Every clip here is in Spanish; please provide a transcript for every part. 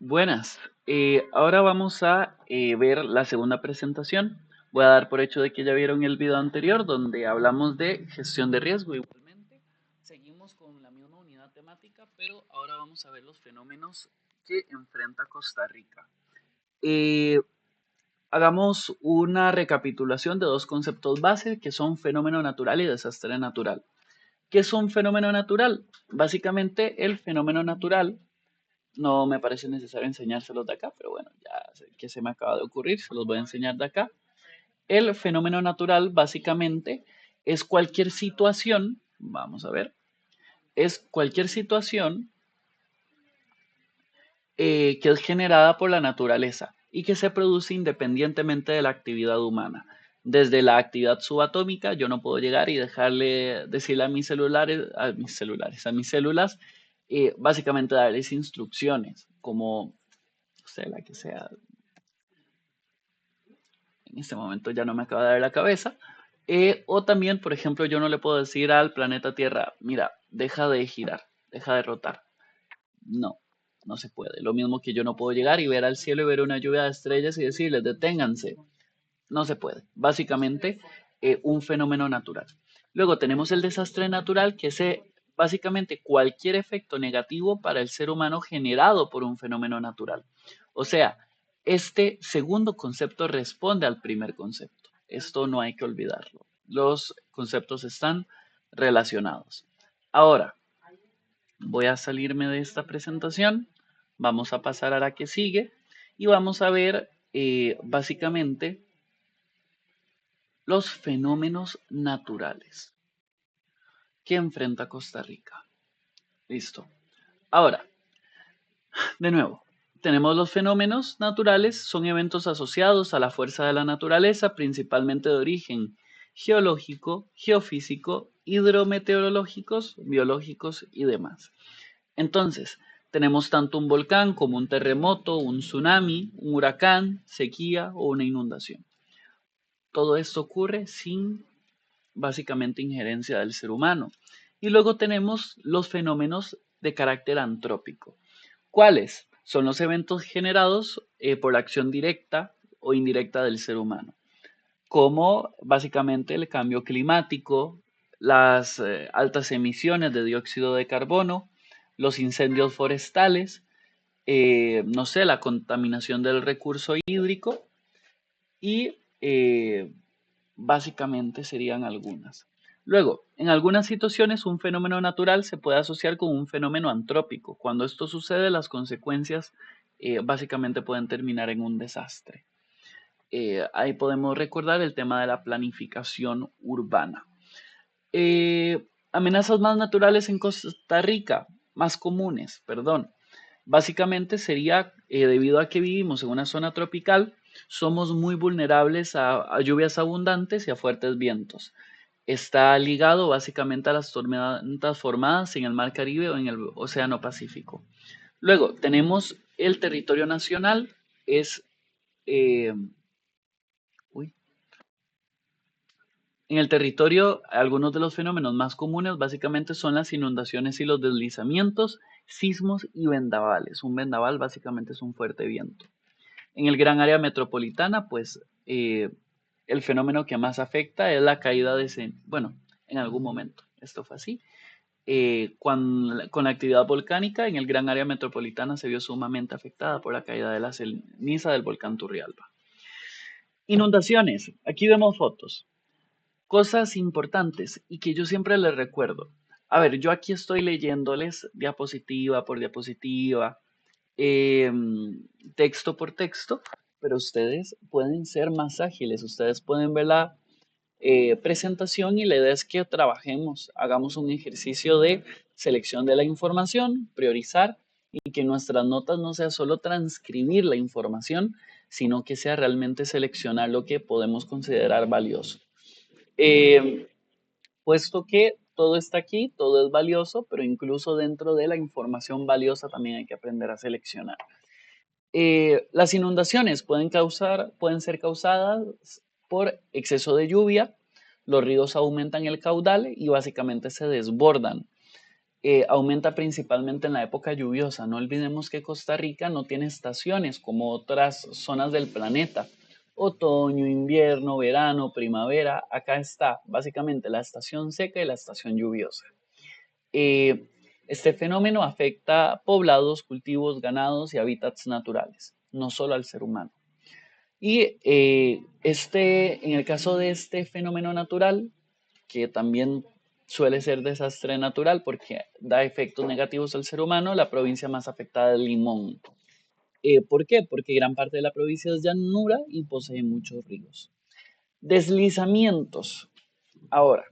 Buenas. Ahora vamos a ver la segunda presentación. Voy a dar por hecho de que ya vieron el video anterior donde hablamos de gestión de riesgo. Igualmente, seguimos con la misma unidad temática, pero ahora vamos a ver los fenómenos que enfrenta Costa Rica. Eh, Hagamos una recapitulación de dos conceptos base que son fenómeno natural y desastre natural. ¿Qué es un fenómeno natural? Básicamente, el fenómeno natural no me parece necesario enseñárselos de acá, pero bueno, ya sé que se me acaba de ocurrir, se los voy a enseñar de acá. El fenómeno natural básicamente es cualquier situación, vamos a ver, es cualquier situación que es generada por la naturaleza y que se produce independientemente de la actividad humana. Desde la actividad subatómica, yo no puedo llegar y decirle a a mis células, básicamente darles instrucciones, como, no sé, la que sea, en este momento ya no me acaba de dar la cabeza. O también, por ejemplo, yo no le puedo decir al planeta Tierra, mira, deja de girar, deja de rotar. No, no se puede. Lo mismo que yo no puedo llegar y ver al cielo y ver una lluvia de estrellas y decirles, deténganse. No se puede. Básicamente, un fenómeno natural. Luego tenemos el desastre natural, que es básicamente cualquier efecto negativo para el ser humano generado por un fenómeno natural. O sea, este segundo concepto responde al primer concepto. Esto no hay que olvidarlo. Los conceptos están relacionados. Ahora, voy a salirme de esta presentación. Vamos a pasar a la que sigue y vamos a ver básicamente los fenómenos naturales que enfrenta Costa Rica. Listo. Ahora, de nuevo, tenemos los fenómenos naturales, son eventos asociados a la fuerza de la naturaleza, principalmente de origen geológico, geofísico, hidrometeorológicos, biológicos y demás. Entonces, tenemos tanto un volcán como un terremoto, un tsunami, un huracán, sequía o una inundación. Todo esto ocurre sin básicamente injerencia del ser humano. Y luego tenemos los fenómenos de carácter antrópico. ¿Cuáles? Son los eventos generados por la acción directa o indirecta del ser humano, como básicamente el cambio climático, las altas emisiones de dióxido de carbono, los incendios forestales, no sé, la contaminación del recurso hídrico y básicamente serían algunas. Luego, en algunas situaciones un fenómeno natural se puede asociar con un fenómeno antrópico. Cuando esto sucede, las consecuencias básicamente pueden terminar en un desastre. Ahí podemos recordar el tema de la planificación urbana. Amenazas más naturales en Costa Rica, más comunes, perdón. Básicamente sería debido a que vivimos en una zona tropical, somos muy vulnerables a lluvias abundantes y a fuertes vientos. Está ligado básicamente a las tormentas formadas en el Mar Caribe o en el Océano Pacífico. Luego tenemos el territorio nacional, es eh, uy, en el territorio, algunos de los fenómenos más comunes básicamente son las inundaciones y los deslizamientos, sismos y vendavales. Un vendaval básicamente es un fuerte viento. En el gran área metropolitana, pues el fenómeno que más afecta es la caída bueno, en algún momento esto fue así. Con la actividad volcánica en el gran área metropolitana se vio sumamente afectada por la caída de la ceniza del volcán Turrialba. Inundaciones, aquí vemos fotos. Cosas importantes y que yo siempre les recuerdo. A ver, yo aquí estoy leyéndoles diapositiva por diapositiva, eh, texto por texto, pero ustedes pueden ser más ágiles, ustedes pueden ver la presentación y la idea es que trabajemos, hagamos un ejercicio de selección de la información, priorizar y que nuestras notas no sea solo transcribir la información, sino que sea realmente seleccionar lo que podemos considerar valioso. Eh, Puesto que todo está aquí, todo es valioso, pero incluso dentro de la información valiosa también hay que aprender a seleccionar. Las inundaciones pueden ser causadas por exceso de lluvia, los ríos aumentan el caudal y básicamente se desbordan. aumenta principalmente en la época lluviosa. No olvidemos que Costa Rica no tiene estaciones como otras zonas del planeta. Otoño, invierno, verano, primavera. Acá está básicamente la estación seca y la estación lluviosa. Eh, este fenómeno afecta poblados, cultivos, ganados y hábitats naturales, no solo al ser humano. Y en el caso de este fenómeno natural, que también suele ser desastre natural porque da efectos negativos al ser humano, la provincia más afectada es Limón. ¿Por qué? Porque gran parte de la provincia es llanura y posee muchos ríos. Deslizamientos. Ahora,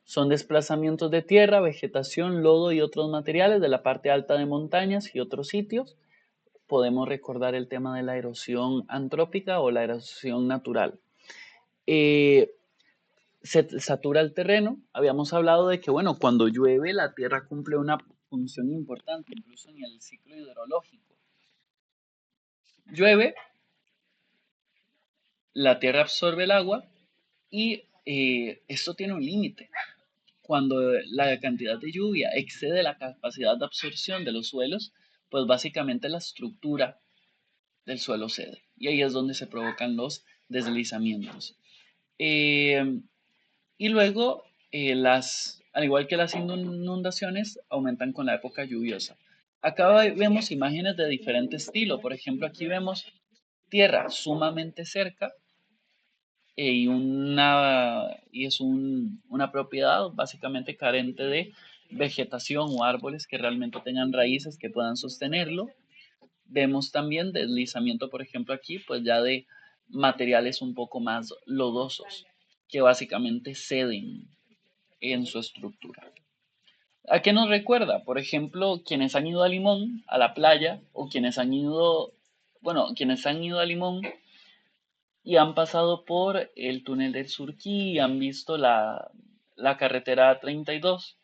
son desplazamientos de tierra, vegetación, lodo y otros materiales de la parte alta de montañas y otros sitios. Podemos recordar el tema de la erosión antrópica o la erosión natural. Eh, Se satura el terreno. Habíamos hablado de que, bueno, cuando llueve la tierra cumple una función importante, incluso en el ciclo hidrológico. Llueve, la tierra absorbe el agua y esto tiene un límite. Cuando la cantidad de lluvia excede la capacidad de absorción de los suelos, pues básicamente la estructura del suelo cede. Y ahí es donde se provocan los deslizamientos. Eh, y luego, al igual que las inundaciones, aumentan con la época lluviosa. Acá vemos imágenes de diferente estilo. Por ejemplo, aquí vemos tierra sumamente cerca y es una propiedad básicamente carente de vegetación o árboles que realmente tengan raíces que puedan sostenerlo. Vemos también deslizamiento, por ejemplo, aquí, pues ya de materiales un poco más lodosos, que básicamente ceden en su estructura. ¿A qué nos recuerda? Por ejemplo, quienes han ido a Limón, a la playa, o quienes han ido a Limón y han pasado por el túnel del Surquí y han visto la carretera 32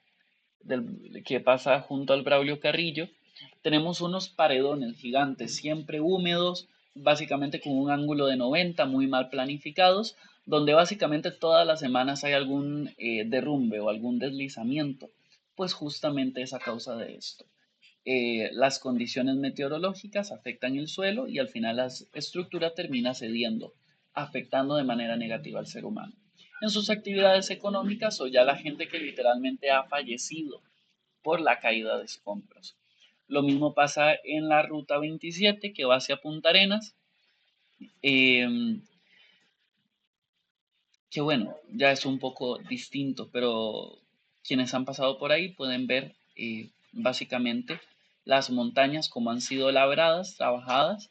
que pasa junto al Braulio Carrillo. Tenemos unos paredones gigantes, siempre húmedos, básicamente con un ángulo de 90, muy mal planificados, donde básicamente todas las semanas hay algún derrumbe o algún deslizamiento, pues justamente es a causa de esto. Las condiciones meteorológicas afectan el suelo y al final la estructura termina cediendo, afectando de manera negativa al ser humano en sus actividades económicas o ya la gente que literalmente ha fallecido por la caída de escombros. Lo mismo pasa en la ruta 27 que va hacia Punta Arenas, eh, que bueno, ya es un poco distinto, pero quienes han pasado por ahí pueden ver básicamente las montañas como han sido labradas, trabajadas,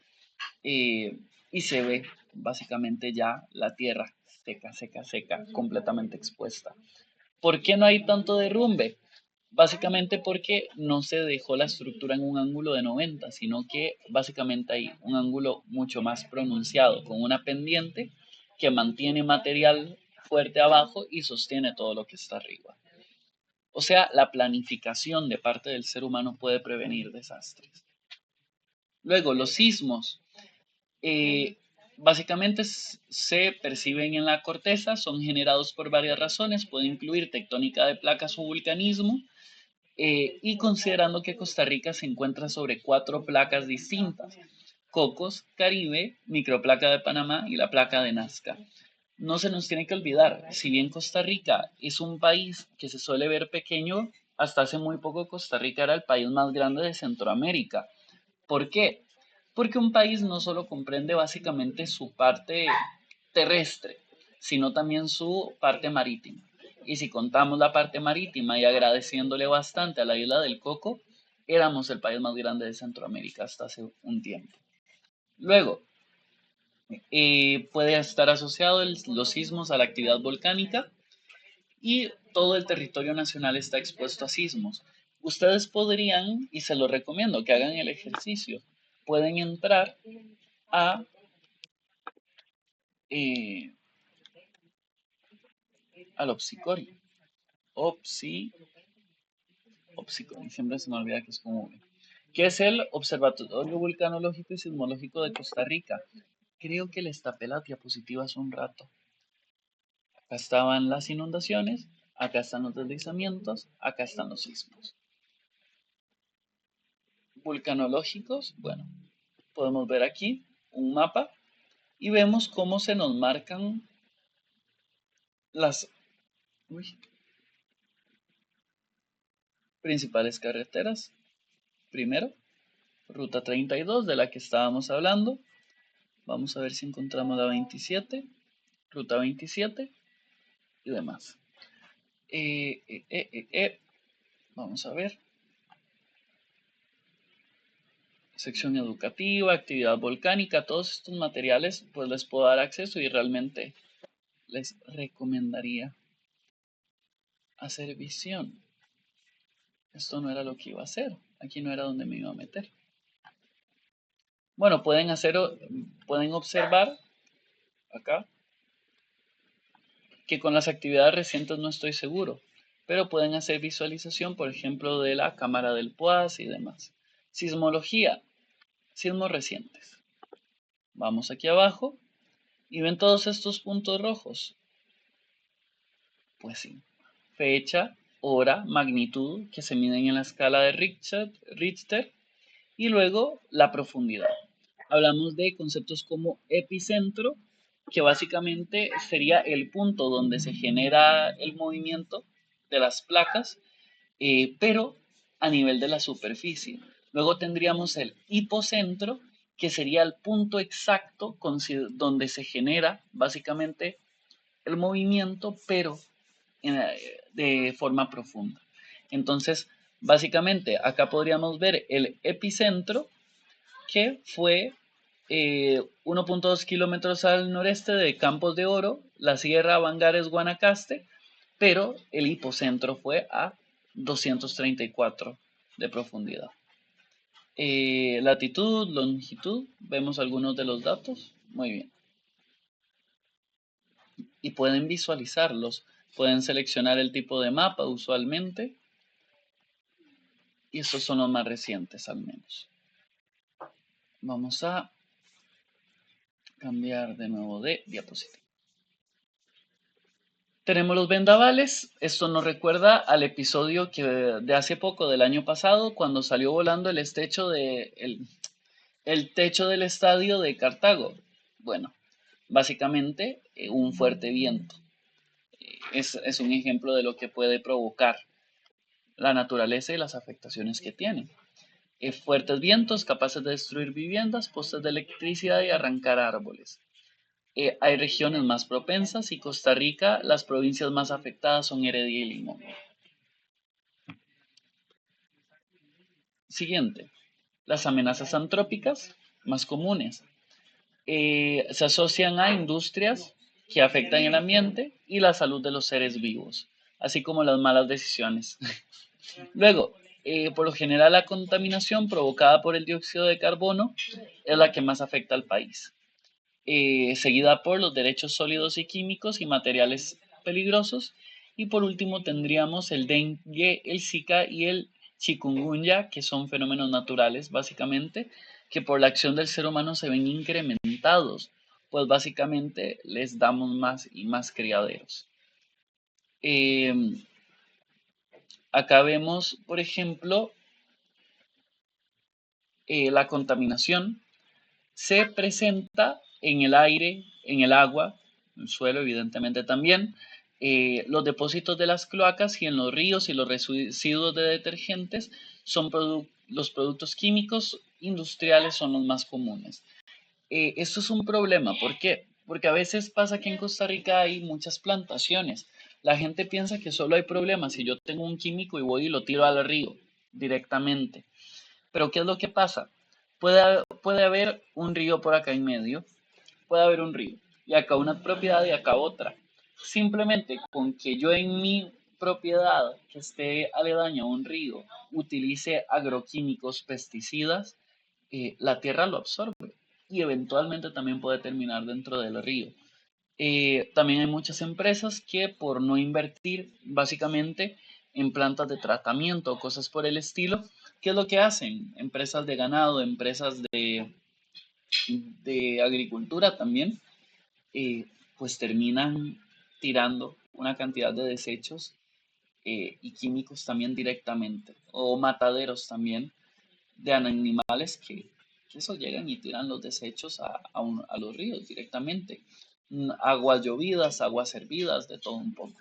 y se ve básicamente ya la tierra seca, seca, seca, completamente expuesta. ¿Por qué no hay tanto derrumbe? Básicamente porque no se dejó la estructura en un ángulo de 90, sino que básicamente hay un ángulo mucho más pronunciado, con una pendiente que mantiene material fuerte abajo y sostiene todo lo que está arriba. O sea, la planificación de parte del ser humano puede prevenir desastres. Luego, los sismos. eh, Básicamente se perciben en la corteza, son generados por varias razones, puede incluir tectónica de placas o vulcanismo, y considerando que Costa Rica se encuentra sobre 4 placas distintas: Cocos, Caribe, microplaca de Panamá y la placa de Nazca. No se nos tiene que olvidar, si bien Costa Rica es un país que se suele ver pequeño, hasta hace muy poco Costa Rica era el país más grande de Centroamérica. ¿Por qué? Porque un país no solo comprende básicamente su parte terrestre, sino también su parte marítima. Y si contamos la parte marítima y agradeciéndole bastante a la isla del Coco, éramos el país más grande de Centroamérica hasta hace un tiempo. Luego, puede estar asociado los sismos a la actividad volcánica y todo el territorio nacional está expuesto a sismos. Ustedes podrían, y se lo recomiendo, que hagan el ejercicio, pueden entrar a eh, al Opsicorio. Opsi, Opsicorio, siempre se me olvida que es como que es el Observatorio Vulcanológico y Sismológico de Costa Rica. Creo que les tapé las diapositivas un rato. Acá estaban las inundaciones Acá están los deslizamientos, acá están los sismos. Vulcanológicos, bueno, podemos ver aquí un mapa y vemos cómo se nos marcan las principales carreteras. Primero, ruta 32 de la que estábamos hablando. Vamos a ver si encontramos la 27, ruta 27 y demás. Vamos a ver. Sección educativa, actividad volcánica, todos estos materiales pues les puedo dar acceso y realmente les recomendaría hacer visión. Esto no era lo que iba a hacer, aquí no era donde me iba a meter. Bueno, pueden observar acá que con las actividades recientes no estoy seguro, pero pueden hacer visualización, por ejemplo, de la cámara del PUAS y demás. Sismología, sismos recientes. Vamos aquí abajo y ven todos estos puntos rojos. Pues sí, fecha, hora, magnitud que se miden en la escala de Richter y luego la profundidad. Hablamos de conceptos como epicentro, que básicamente sería el punto donde se genera el movimiento de las placas, pero a nivel de la superficie. Luego tendríamos el hipocentro, que sería el punto exacto donde se genera básicamente el movimiento, pero de forma profunda. Entonces, básicamente, acá podríamos ver el epicentro, que fue 1.2 kilómetros al noreste de Campos de Oro, la Sierra Bangares Guanacaste, pero el hipocentro fue a 234 de profundidad. Latitud, longitud, vemos algunos de los datos. Muy bien. Y pueden visualizarlos. Pueden seleccionar el tipo de mapa usualmente. Y estos son los más recientes al menos. Vamos a cambiar de nuevo de diapositiva. Tenemos los vendavales. Esto nos recuerda al episodio de hace poco, del año pasado, cuando salió volando el techo del estadio de Cartago. Bueno, básicamente un fuerte viento. Es un ejemplo de lo que puede provocar la naturaleza y las afectaciones que tiene. Fuertes vientos capaces de destruir viviendas, postes de electricidad y arrancar árboles. Hay regiones más propensas y Costa Rica, las provincias más afectadas son Heredia y Limón. Siguiente, las amenazas antrópicas más comunes. Se asocian a industrias que afectan el ambiente y la salud de los seres vivos, así como las malas decisiones. Luego, por lo general la contaminación provocada por el dióxido de carbono es la que más afecta al país, seguida por los derechos sólidos y químicos y materiales peligrosos. Y por último tendríamos el dengue, el zika y el chikungunya, que son fenómenos naturales básicamente, que por la acción del ser humano se ven incrementados, pues básicamente les damos más y más criaderos. Acá vemos, por ejemplo, la contaminación se presenta en el aire, en el agua, en el suelo evidentemente también, los depósitos de las cloacas y en los ríos y los residuos de detergentes son los productos químicos industriales son los más comunes. Esto es un problema, ¿por qué? Porque a veces pasa que en Costa Rica hay muchas plantaciones. La gente piensa que solo hay problemas si yo tengo un químico y voy y lo tiro al río directamente. Pero ¿qué es lo que pasa? Puede haber un río por acá en medio, puede haber un río, y acá una propiedad y acá otra. Simplemente con que yo en mi propiedad que esté aledaña a un río utilice agroquímicos, pesticidas, la tierra lo absorbe y eventualmente también puede terminar dentro del río. También hay muchas empresas que por no invertir básicamente en plantas de tratamiento o cosas por el estilo, ¿qué es lo que hacen? Empresas de ganado, empresas de agricultura también, pues terminan tirando una cantidad de desechos y químicos también directamente, o mataderos también de animales que eso llegan y tiran los desechos a los ríos directamente. Aguas llovidas, aguas hervidas, de todo un poco.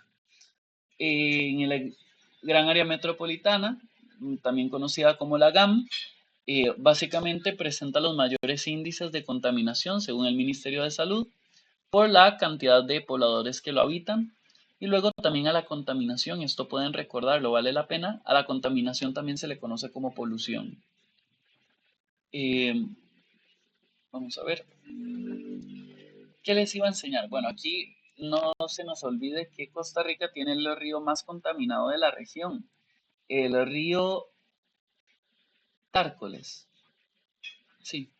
En el gran área metropolitana, también conocida como la GAM, básicamente presenta los mayores índices de contaminación según el Ministerio de Salud por la cantidad de pobladores que lo habitan y luego también a la contaminación. Esto pueden recordarlo, vale la pena. A la contaminación también se le conoce como polución. Vamos a ver. ¿Qué les iba a enseñar? Bueno, aquí no se nos olvide que Costa Rica tiene el río más contaminado de la región, el río Tárcoles. Sí,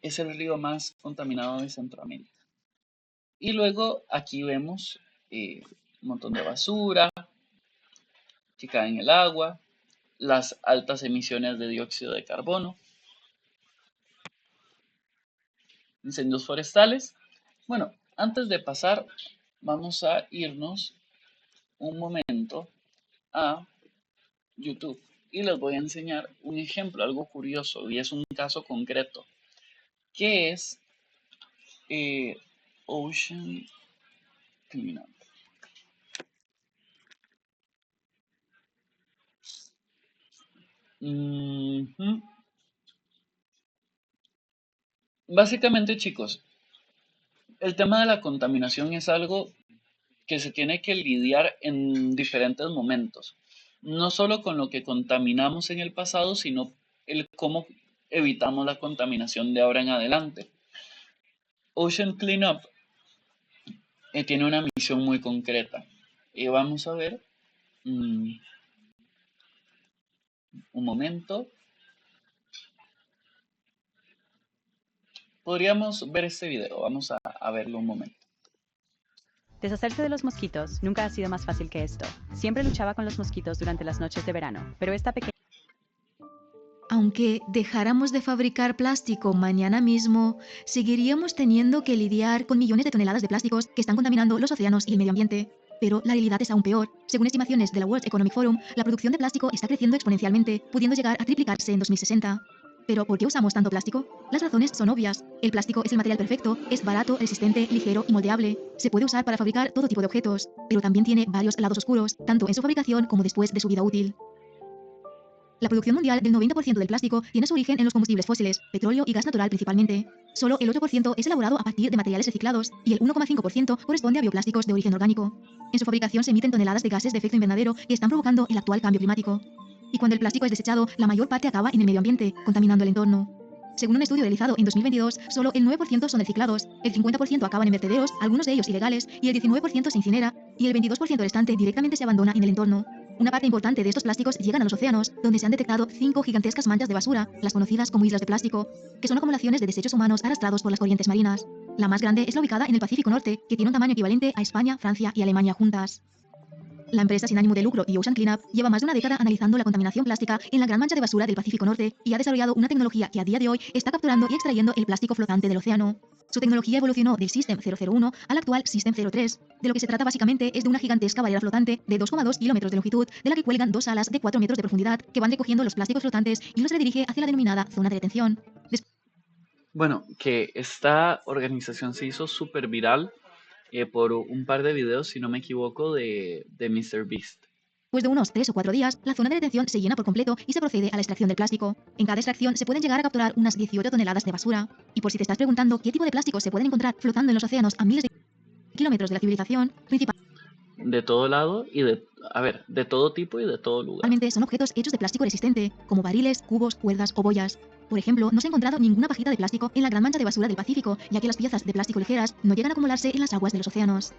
es el río más contaminado de Centroamérica. Y luego aquí vemos un montón de basura que cae en el agua, las altas emisiones de dióxido de carbono, incendios forestales. Bueno, antes de pasar, vamos a irnos un momento a YouTube y les voy a enseñar un ejemplo, algo curioso, y es un caso concreto, que es Ocean Cleanup. Básicamente, chicos, el tema de la contaminación es algo que se tiene que lidiar en diferentes momentos, no solo con lo que contaminamos en el pasado, sino el cómo evitamos la contaminación de ahora en adelante. Ocean Cleanup tiene una misión muy concreta. Vamos a ver un momento. Podríamos ver este video. Vamos a verlo un momento. Deshacerse de los mosquitos nunca ha sido más fácil que esto. Siempre luchaba con los mosquitos durante las noches de verano, pero esta pequeña... Aunque dejáramos de fabricar plástico mañana mismo, seguiríamos teniendo que lidiar con millones de toneladas de plásticos que están contaminando los océanos y el medio ambiente. Pero la realidad es aún peor. Según estimaciones de la World Economic Forum, la producción de plástico está creciendo exponencialmente, pudiendo llegar a triplicarse en 2060. ¿Pero por qué usamos tanto plástico? Las razones son obvias. El plástico es el material perfecto, es barato, resistente, ligero y moldeable. Se puede usar para fabricar todo tipo de objetos, pero también tiene varios lados oscuros, tanto en su fabricación como después de su vida útil. La producción mundial del 90% del plástico tiene su origen en los combustibles fósiles, petróleo y gas natural principalmente. Solo el 8% es elaborado a partir de materiales reciclados y el 1,5% corresponde a bioplásticos de origen orgánico. En su fabricación se emiten toneladas de gases de efecto invernadero que están provocando el actual cambio climático. Y cuando el plástico es desechado, la mayor parte acaba en el medio ambiente, contaminando el entorno. Según un estudio realizado en 2022, solo el 9% son reciclados, el 50% acaban en vertederos, algunos de ellos ilegales, y el 19% se incinera, y el 22% restante directamente se abandona en el entorno. Una parte importante de estos plásticos llegan a los océanos, donde se han detectado 5 gigantescas manchas de basura, las conocidas como islas de plástico, que son acumulaciones de desechos humanos arrastrados por las corrientes marinas. La más grande es la ubicada en el Pacífico Norte, que tiene un tamaño equivalente a España, Francia y Alemania juntas. La empresa sin ánimo de lucro The Ocean Cleanup lleva más de una década analizando la contaminación plástica en la gran mancha de basura del Pacífico Norte y ha desarrollado una tecnología que a día de hoy está capturando y extrayendo el plástico flotante del océano. Su tecnología evolucionó del System 001 al actual System 03. De lo que se trata básicamente es de una gigantesca barrera flotante de 2,2 kilómetros de longitud, de la que cuelgan 2 alas de 4 metros de profundidad que van recogiendo los plásticos flotantes y los redirige hacia la denominada zona de retención. Bueno, que esta organización se hizo súper viral por un par de videos, si no me equivoco, de MrBeast. Después de unos 3 o 4 días, la zona de retención se llena por completo y se procede a la extracción del plástico. En cada extracción se pueden llegar a capturar unas 18 toneladas de basura. Y por si te estás preguntando qué tipo de plásticos se pueden encontrar flotando en los océanos a miles de kilómetros de la civilización, De todo lado y de todo tipo y de todo lugar. principalmente son objetos hechos de plástico resistente, como barriles, cubos, cuerdas o boyas. Por ejemplo, no se ha encontrado ninguna pajita de plástico en la gran mancha de basura del Pacífico, ya que las piezas de plástico ligeras no llegan a acumularse en las aguas de los océanos.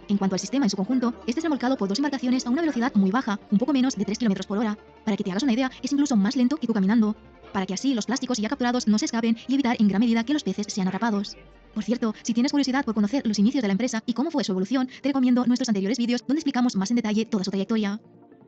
En cuanto al sistema en su conjunto, este es remolcado por 2 embarcaciones a una velocidad muy baja, un poco menos de 3 km por hora. Para que te hagas una idea, es incluso más lento que tú caminando, para que así los plásticos ya capturados no se escapen y evitar en gran medida que los peces sean atrapados. Por cierto, si tienes curiosidad por conocer los inicios de la empresa y cómo fue su evolución, te recomiendo nuestros anteriores vídeos donde explicamos más en detalle toda su trayectoria.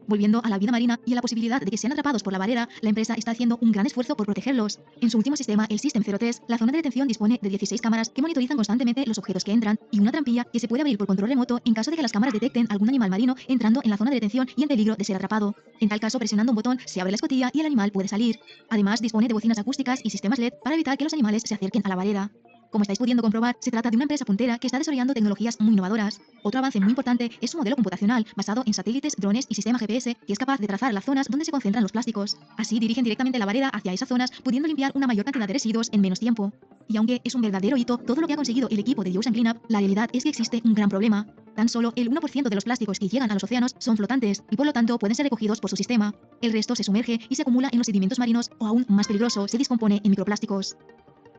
Volviendo a la vida marina y a la posibilidad de que sean atrapados por la barrera, la empresa está haciendo un gran esfuerzo por protegerlos. En su último sistema, el System 03, la zona de detención dispone de 16 cámaras que monitorizan constantemente los objetos que entran y una trampilla que se puede abrir por control remoto en caso de que las cámaras detecten algún animal marino entrando en la zona de detención y en peligro de ser atrapado. En tal caso, presionando un botón, se abre la escotilla y el animal puede salir. Además, dispone de bocinas acústicas y sistemas LED para evitar que los animales se acerquen a la barrera. Como estáis pudiendo comprobar, se trata de una empresa puntera que está desarrollando tecnologías muy innovadoras. Otro avance muy importante es su modelo computacional, basado en satélites, drones y sistema GPS, que es capaz de trazar las zonas donde se concentran los plásticos. Así dirigen directamente la barrera hacia esas zonas, pudiendo limpiar una mayor cantidad de residuos en menos tiempo. Y aunque es un verdadero hito todo lo que ha conseguido el equipo de The Ocean Cleanup, la realidad es que existe un gran problema. Tan solo el 1% de los plásticos que llegan a los océanos son flotantes y por lo tanto pueden ser recogidos por su sistema. El resto se sumerge y se acumula en los sedimentos marinos o aún más peligroso, se descompone en microplásticos.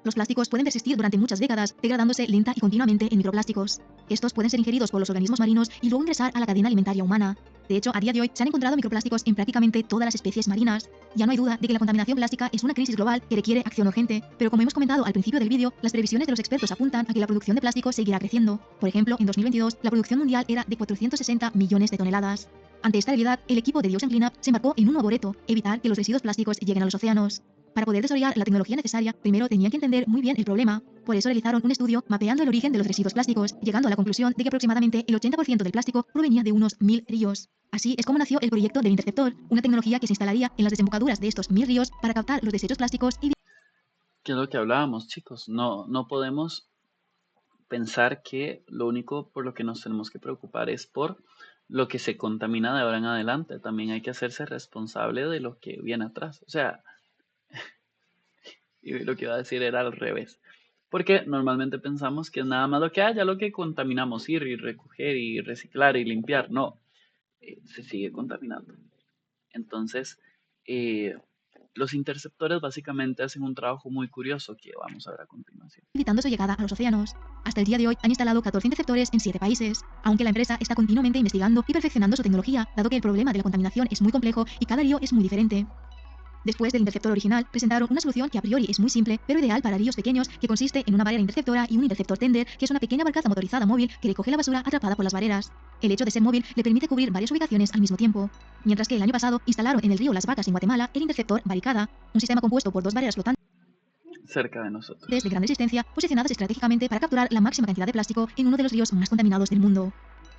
Los plásticos pueden persistir durante muchas décadas, degradándose lenta y continuamente en microplásticos. Estos pueden ser ingeridos por los organismos marinos y luego ingresar a la cadena alimentaria humana. De hecho, a día de hoy se han encontrado microplásticos en prácticamente todas las especies marinas. Ya no hay duda de que la contaminación plástica es una crisis global que requiere acción urgente, pero como hemos comentado al principio del vídeo, las previsiones de los expertos apuntan a que la producción de plástico seguirá creciendo. Por ejemplo, en 2022, la producción mundial era de 460 millones de toneladas. Ante esta realidad, el equipo de The Ocean Cleanup se embarcó en un nuevo reto: evitar que los residuos plásticos lleguen a los océanos. Para poder desarrollar la tecnología necesaria, primero tenían que entender muy bien el problema. Por eso realizaron un estudio mapeando el origen de los residuos plásticos, llegando a la conclusión de que aproximadamente el 80% del plástico provenía de unos 1000 ríos. Así es como nació el proyecto del Interceptor, una tecnología que se instalaría en las desembocaduras de estos 1000 ríos para captar los desechos plásticos y... Que es lo que hablábamos, chicos. No podemos pensar que lo único por lo que nos tenemos que preocupar es por lo que se contamina de ahora en adelante. También hay que hacerse responsable de lo que viene atrás. O sea, y lo que iba a decir era al revés. Porque normalmente pensamos que es nada más lo que haya, lo que contaminamos, ir y recoger y reciclar y limpiar. No, se sigue contaminando. Entonces, eh, los interceptores básicamente hacen un trabajo muy curioso que vamos a ver a continuación. evitando su llegada a los océanos. Hasta el día de hoy han instalado 14 interceptores en 7 países, aunque la empresa está continuamente investigando y perfeccionando su tecnología, dado que el problema de la contaminación es muy complejo y cada río es muy diferente. Después del interceptor original, presentaron una solución que a priori es muy simple, pero ideal para ríos pequeños, que consiste en una barrera interceptora y un interceptor tender, que es una pequeña barcaza motorizada móvil que recoge la basura atrapada por las barreras. El hecho de ser móvil le permite cubrir varias ubicaciones al mismo tiempo. Mientras que el año pasado instalaron en el río Las Vacas en Guatemala el interceptor Barricada, un sistema compuesto por 2 barreras flotantes Cerca de nosotros. de gran resistencia, posicionadas estratégicamente para capturar la máxima cantidad de plástico en uno de los ríos más contaminados del mundo.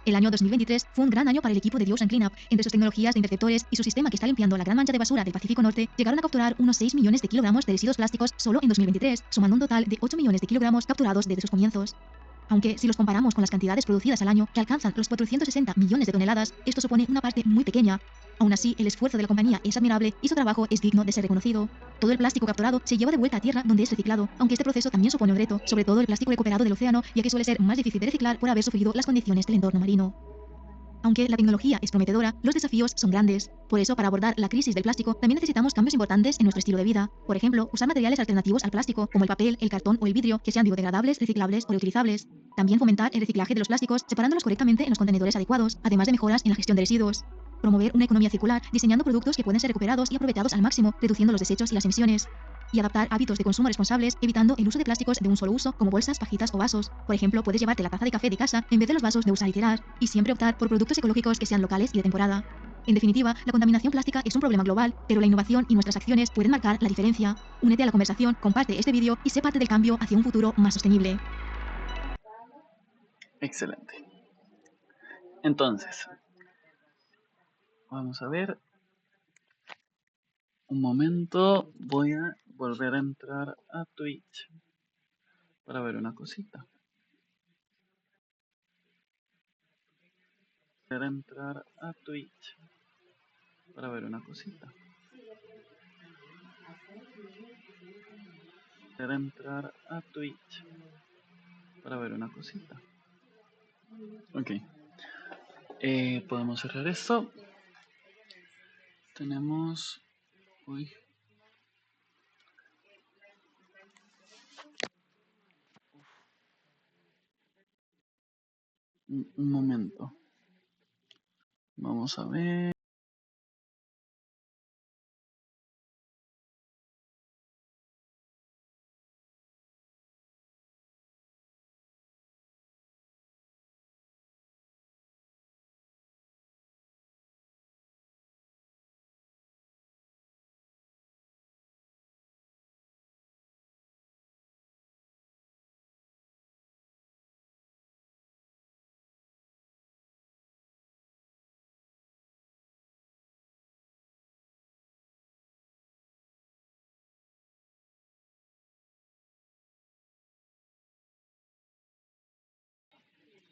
El año 2023 fue un gran año para el equipo de The Ocean Cleanup. Entre sus tecnologías de interceptores y su sistema que está limpiando la gran mancha de basura del Pacífico Norte, llegaron a capturar unos 6 millones de kilogramos de residuos plásticos solo en 2023, sumando un total de 8 millones de kilogramos capturados desde sus comienzos. Aunque si los comparamos con las cantidades producidas al año, que alcanzan los 460 millones de toneladas, esto supone una parte muy pequeña. Aún así, el esfuerzo de la compañía es admirable y su trabajo es digno de ser reconocido. Todo el plástico capturado se lleva de vuelta a tierra, donde es reciclado, aunque este proceso también supone un reto, sobre todo el plástico recuperado del océano, ya que suele ser más difícil de reciclar por haber sufrido las condiciones del entorno marino. Aunque la tecnología es prometedora, los desafíos son grandes. Por eso, para abordar la crisis del plástico, también necesitamos cambios importantes en nuestro estilo de vida. Por ejemplo, usar materiales alternativos al plástico, como el papel, el cartón o el vidrio, que sean biodegradables, reciclables o reutilizables. También fomentar el reciclaje de los plásticos, separándolos correctamente en los contenedores adecuados, además de mejoras en la gestión de residuos. Promover una economía circular, diseñando productos que pueden ser recuperados y aprovechados al máximo, reduciendo los desechos y las emisiones. Y adaptar hábitos de consumo responsables, evitando el uso de plásticos de un solo uso, como bolsas, pajitas o vasos. Por ejemplo, puedes llevarte la taza de café de casa en vez de los vasos de usar y tirar, y siempre optar por productos ecológicos que sean locales y de temporada. En definitiva, la contaminación plástica es un problema global, pero la innovación y nuestras acciones pueden marcar la diferencia. Únete a la conversación, comparte este vídeo y sé parte del cambio hacia un futuro más sostenible. Excelente. Entonces, vamos a ver. Un momento, voy a volver a entrar a Twitch para ver una cosita. Volver a entrar a Twitch para ver una cosita. Volver a entrar a Twitch para ver una cosita. Ok. Podemos cerrar esto. Tenemos... Uy. Un momento. Vamos a ver.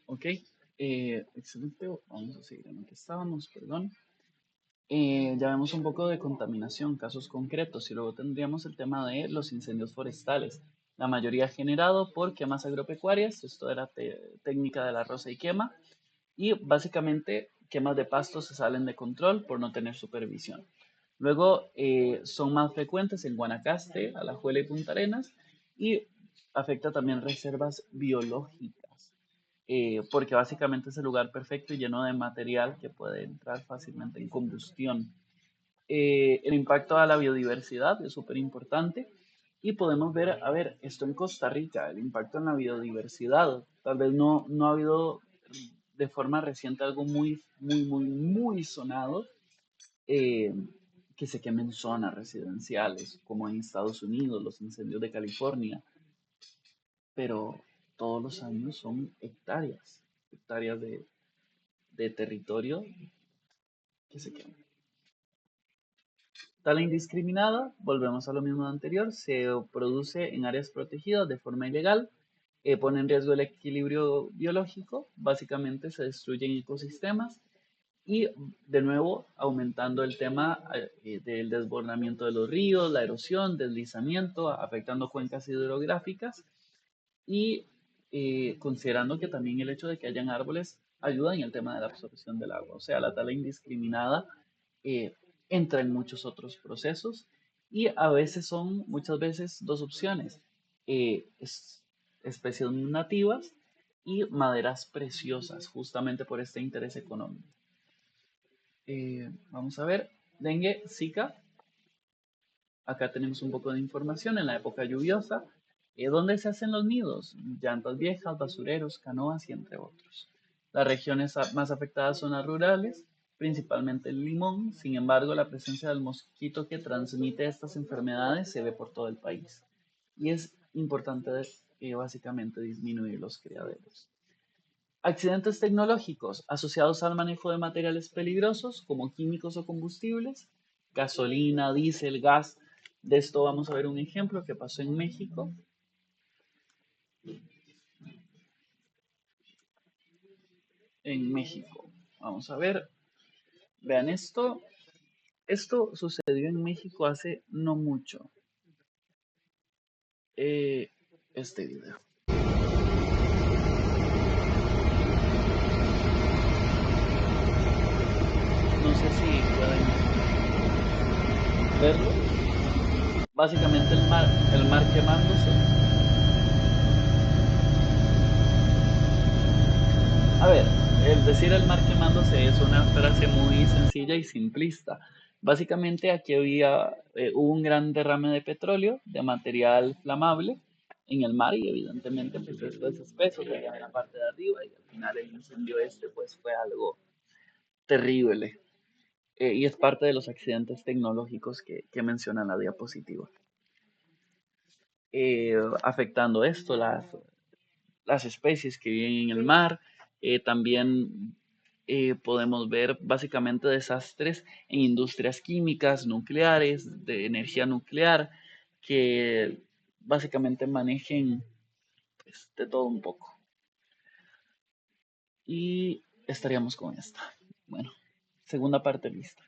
Ok, excelente. Vamos a seguir en lo que estábamos, perdón. Ya vemos un poco de contaminación, casos concretos, y luego tendríamos el tema de los incendios forestales, la mayoría generado por quemas agropecuarias, esto era técnica de la roza y quema, y básicamente quemas de pastos se salen de control por no tener supervisión. Luego son más frecuentes en Guanacaste, Alajuela y Punta Arenas, y afecta también reservas biológicas, porque básicamente es el lugar perfecto y lleno de material que puede entrar fácilmente en combustión. El impacto a la biodiversidad es súper importante y podemos ver, a ver, esto en Costa Rica, el impacto en la biodiversidad. Tal vez no ha habido de forma reciente algo muy sonado, eh, que se quemen zonas residenciales, como en Estados Unidos, los incendios de California, pero todos los años son hectáreas, hectáreas de territorio que se queman. Tala indiscriminada, volvemos a lo mismo de anterior, se produce en áreas protegidas de forma ilegal, pone en riesgo el equilibrio biológico, básicamente se destruyen ecosistemas y de nuevo aumentando el tema del desbordamiento de los ríos, la erosión, deslizamiento, afectando cuencas hidrográficas y considerando que también el hecho de que hayan árboles ayuda en el tema de la absorción del agua. O sea, la tala indiscriminada eh, entra en muchos otros procesos y a veces son, muchas veces, dos opciones. Especies nativas y maderas preciosas, justamente por este interés económico. Vamos a ver, dengue, Zika. Acá tenemos un poco de información en la época lluviosa, donde se hacen los nidos, llantas viejas, basureros, canoas y entre otros. Las regiones más afectadas son las rurales, principalmente el Limón. Sin embargo, la presencia del mosquito que transmite estas enfermedades se ve por todo el país y es importante básicamente disminuir los criaderos. Accidentes tecnológicos asociados al manejo de materiales peligrosos como químicos o combustibles, gasolina, diésel, gas. De esto vamos a ver un ejemplo que pasó en México. En México. Vamos a ver. Vean esto. Esto sucedió en México hace no mucho. Este video. No sé si pueden verlo. Básicamente el mar quemándose. A ver, el decir el mar quemándose es una frase muy sencilla y simplista. Básicamente aquí hubo un gran derrame de petróleo, de material flamable en el mar y evidentemente pues esto es espeso, que en la parte de arriba y al final el incendio este pues fue algo terrible. Y es parte de los accidentes tecnológicos que menciona la diapositiva. Afectando esto, las especies que viven en el mar. También podemos ver básicamente desastres en industrias químicas, nucleares, de energía nuclear, que básicamente manejen pues, de todo un poco. Y estaríamos con esta. Bueno, segunda parte lista.